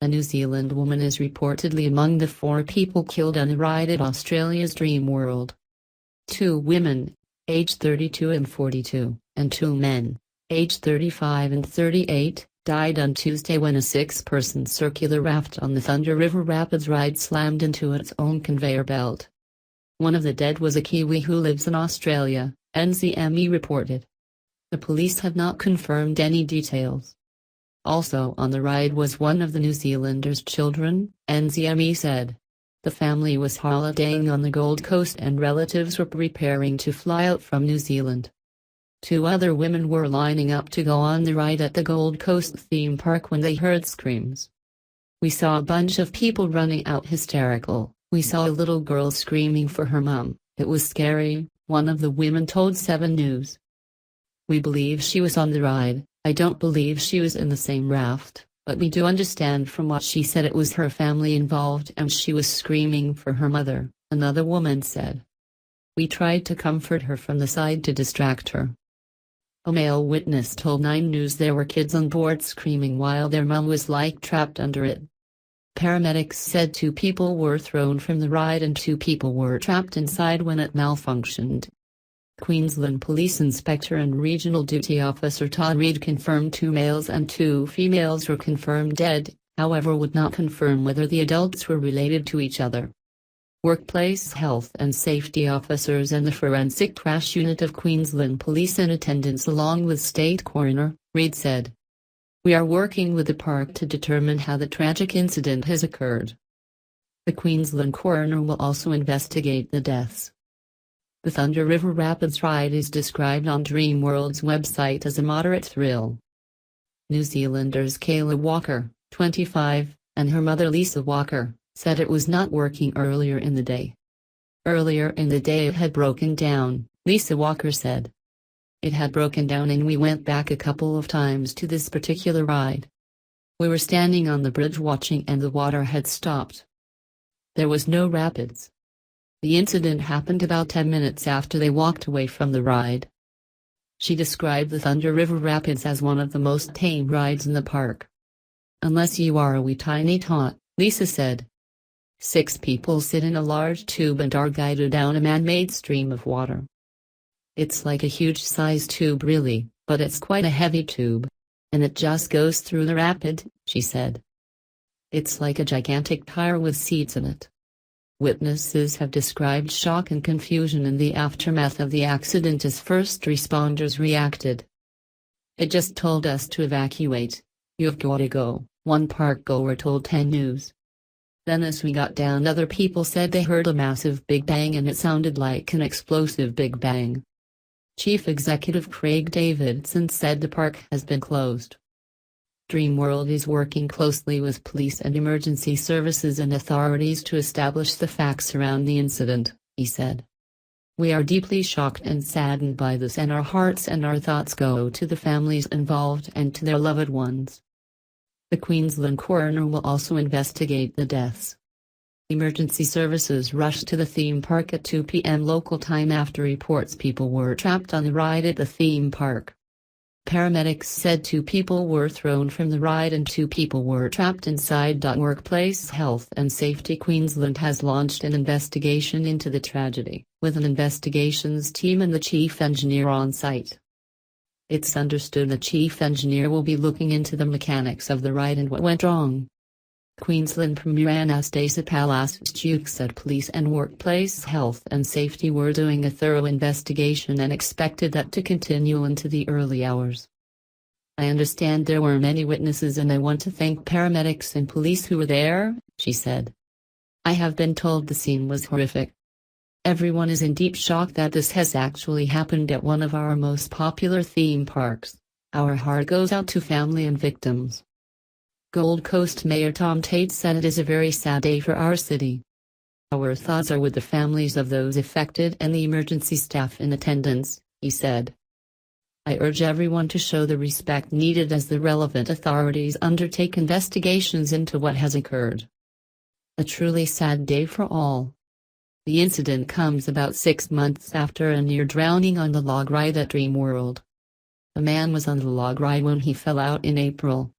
A New Zealand woman is reportedly among the 4 people killed on a ride at Australia's Dreamworld. 2 women, aged 32 and 42, and 2 men, aged 35 and 38, died on Tuesday when a 6-person circular raft on the Thunder River Rapids ride slammed into its own conveyor belt. One of the dead was a Kiwi who lives in Australia, NZME reported. The police have not confirmed any details. Also on the ride was one of the New Zealanders' children, NZME said. The family was holidaying on the Gold Coast and relatives were preparing to fly out from New Zealand. 2 other women were lining up to go on the ride at the Gold Coast theme park when they heard screams. "We saw a bunch of people running out hysterical. We saw a little girl screaming for her mum. It was scary," one of the women told 7 News. "We believe she was on the ride. I don't believe she was in the same raft, but we do understand from what she said it was her family involved and she was screaming for her mother," another woman said. "We tried to comfort her from the side to distract her." A male witness told 9 News there were kids on board screaming while their mum was trapped under it. Paramedics said 2 people were thrown from the ride and 2 people were trapped inside when it malfunctioned. Queensland Police Inspector and Regional Duty Officer Todd Reid confirmed 2 males and 2 females were confirmed dead, however would not confirm whether the adults were related to each other. Workplace health and safety officers and the Forensic Crash Unit of Queensland Police in attendance along with State Coroner, Reid said. "We are working with the park to determine how the tragic incident has occurred. The Queensland Coroner will also investigate the deaths." The Thunder River Rapids ride is described on Dreamworld's website as a moderate thrill. New Zealanders Kayla Walker, 25, and her mother Lisa Walker, said it was not working earlier in the day. "Earlier in the day it had broken down," Lisa Walker said. "It had broken down and we went back a couple of times to this particular ride. We were standing on the bridge watching and the water had stopped. There was no rapids. The incident happened about 10 minutes after they walked away from the ride." She described the Thunder River Rapids as one of the most tame rides in the park. "Unless you are a wee tiny tot," Lisa said. 6 people sit in a large tube and are guided down a man-made stream of water. "It's like a huge-sized tube really, but it's quite a heavy tube. And it just goes through the rapid," she said. "It's like a gigantic tire with seats in it." Witnesses have described shock and confusion in the aftermath of the accident as first responders reacted. "It just told us to evacuate. You've got to go," one park goer told 10 News. Then as we got down other people said they heard a massive big bang and it sounded like an explosive big bang. Chief Executive Craig Davidson said the park has been closed. Dreamworld is working closely with police and emergency services and authorities to establish the facts around the incident, he said. "We are deeply shocked and saddened by this and our hearts and our thoughts go to the families involved and to their loved ones." The Queensland coroner will also investigate the deaths. Emergency services rushed to the theme park at 2 p.m. local time after reports people were trapped on the ride at the theme park. Paramedics said 2 people were thrown from the ride and 2 people were trapped inside. Workplace Health and Safety Queensland has launched an investigation into the tragedy, with an investigations team and the chief engineer on site. It's understood the chief engineer will be looking into the mechanics of the ride and what went wrong. Queensland Premier Anastasia Palaszczuk said police and workplace health and safety were doing a thorough investigation and expected that to continue into the early hours. "I understand there were many witnesses and I want to thank paramedics and police who were there," she said. "I have been told the scene was horrific. Everyone is in deep shock that this has actually happened at one of our most popular theme parks. Our heart goes out to family and victims." Gold Coast Mayor Tom Tate said it is a very sad day for our city. "Our thoughts are with the families of those affected and the emergency staff in attendance," he said. "I urge everyone to show the respect needed as the relevant authorities undertake investigations into what has occurred. A truly sad day for all." The incident comes about 6 months after a near drowning on the log ride at Dreamworld. A man was on the log ride when he fell out in April.